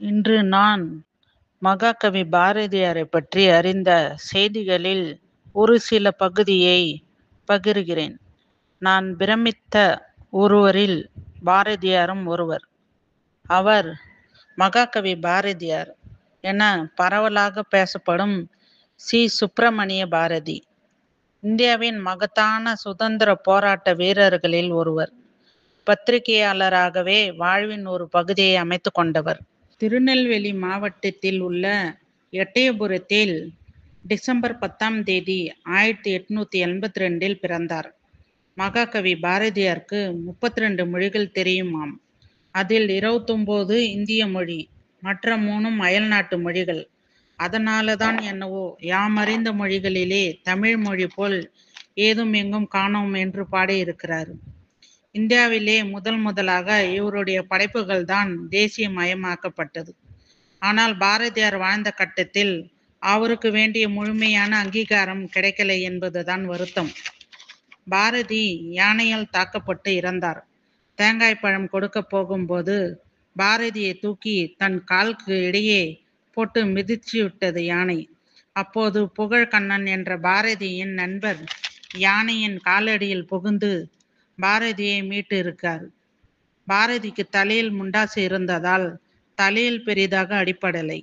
இன்று நான் மகாகவி பாரதியாரைப் பற்றி அறிந்த செய்திகளில் ஒரு சில பகுதியை பகிர்கிறேன். நான் பிரமித்த ஒருவரில் பாரதியாரும் ஒருவர். அவர் மகாகவி பாரதியார் என பரவலாக பேசப்படும் சி. சுப்பிரமணிய பாரதி. இந்தியாவின் மகத்தான சுதந்திர போராட்ட வீரர்களில் ஒருவர். பத்திரிகையாளராகவே வாழ்வின் ஒரு பகுதியை அமைத்துக் கொண்டவர். திருநெல்வேலி மாவட்டத்தில் உள்ள எட்டயபுரத்தில் டிசம்பர் 10ஆம் தேதி 1882 பிறந்தார். மகாகவி பாரதியாருக்கு 32 மொழிகள் தெரியுமாம். அதில் 29 இந்திய மொழி, மற்ற 3 அயல்நாட்டு மொழிகள். அதனாலதான் என்னவோ யாமறிந்த மொழிகளிலே தமிழ் மொழி போல் ஏதும் எங்கும் காணோம் என்று பாடியிருக்கிறார். இந்தியாவிலே முதலாக இவருடைய படைப்புகள் தான் தேசியமயமாக்கப்பட்டது. ஆனால் பாரதியார் வாழ்ந்த கட்டத்தில் அவருக்கு வேண்டிய முழுமையான அங்கீகாரம் கிடைக்கலை என்பதுதான் வருத்தம். பாரதி யானையால் தாக்கப்பட்டு இறந்தார். தேங்காய் பழம் கொடுக்க போகும்போது பாரதியை தூக்கி தன் காலுக்கு இடையே போட்டு மிதிச்சு விட்டது யானை. அப்போது புகழ்கண்ணன் என்ற பாரதியின் நண்பர் யானையின் காலடியில் புகுந்து பாரதியை மீட்டு இருக்கார். பாரதிக்கு தலையில் முண்டாசு இருந்ததால் தலையில் பெரிதாக அடிபடலை.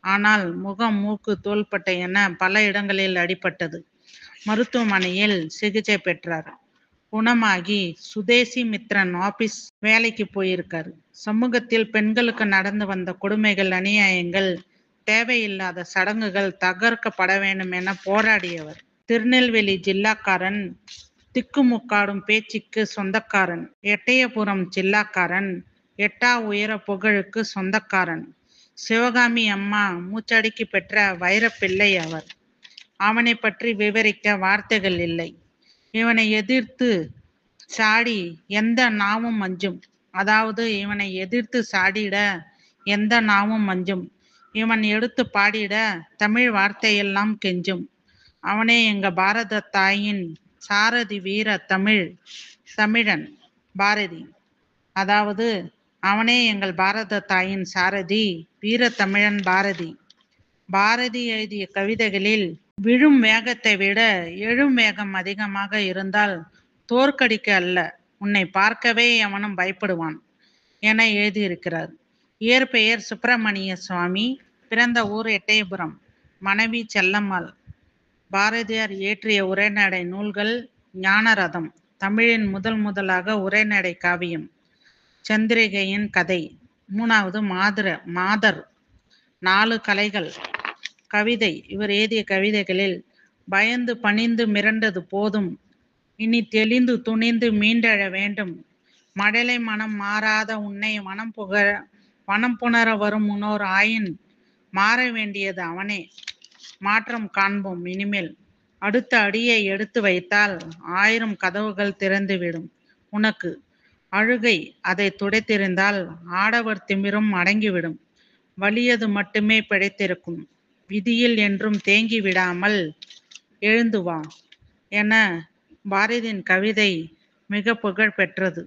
ஆனால் முகம், மூக்கு, தோள்பட்டை என பல இடங்களில் அடிபட்டது. மருத்துவமனையில் சிகிச்சை பெற்றார். குணமாகி சுதேசி மித்ரன் ஆபீஸ் வேலைக்கு போயிருக்காரு. சமூகத்தில் பெண்களுக்கு நடந்து வந்த கொடுமைகள், அநியாயங்கள், தேவையில்லாத சடங்குகள் தகர்க்கப்பட வேண்டும் என போராடியவர். திருநெல்வேலி ஜில்லாக்காரன், திக்குமுக்காடும் பேச்சுக்கு சொந்தக்காரன், எட்டயபுரம் ஜில்லாக்காரன், எட்டா உயர புகழுக்கு சொந்தக்காரன், சிவகாமி அம்மா மூச்சடக்கி பெற்ற வைரப்பிள்ளை அவர். அவனை பற்றி விவரிக்க வார்த்தைகள் இல்லை. இவனை எதிர்த்து சாடி எந்த நாவும் அஞ்சும். அதாவது இவனை எதிர்த்து சாடிட எந்த நாவும் அஞ்சும். இவன் எடுத்து பாடிட தமிழ் வார்த்தையெல்லாம் கெஞ்சும். அவனே எங்க பாரத தாயின் சாரதி வீர தமிழன் பாரதி. அதாவது அவனே எங்கள் பாரத தாயின் சாரதி வீர தமிழன் பாரதி. பாரதி எழுதிய கவிதைகளில் விழும் வேகத்தை விட எழும் வேகம் அதிகமாக இருந்தால் தோற்கடிக்க அல்ல, உன்னை பார்க்கவே எவனும் பயப்படுவான் என எழுதியிருக்கிறார். இயற்பெயர் சுப்பிரமணிய சுவாமி. பிறந்த ஊர் எட்டயபுரம். மனைவி செல்லம்மாள். பாரதியார் இயற்றிய உரைநடை நூல்கள்: ஞானரதம், தமிழின் முதலாக உரைநடை காவியம். சந்திரிகையின் கதை. 3வது மாதர். 4 கலைகள். கவிதை. இவர் எழுதிய கவிதைகளில் பயந்து பணிந்து மிரண்டது போதும், இனி தெளிந்து துணிந்து மீண்டெழ வேண்டும், மழலை மனம் மாறாத உன்னை வனம் புணர வரும் முன்னோர் ஆயின் மாற வேண்டியது அவனே, மாற்றம் காண்போம் இனிமேல், அடுத்த அடியை எடுத்து வைத்தால் 1000 கதவுகள் திறந்துவிடும் உனக்கு, அழுகை அதை துடைத்தெறிந்தால் ஆடவர் திமிரும் அடங்கிவிடும், வலியது மட்டுமே பிழைத்திருக்கும், விதியில் என்றும் தேங்கி விடாமல் எழுந்து வா என பாரதியின் கவிதை மிக புகழ் பெற்றது.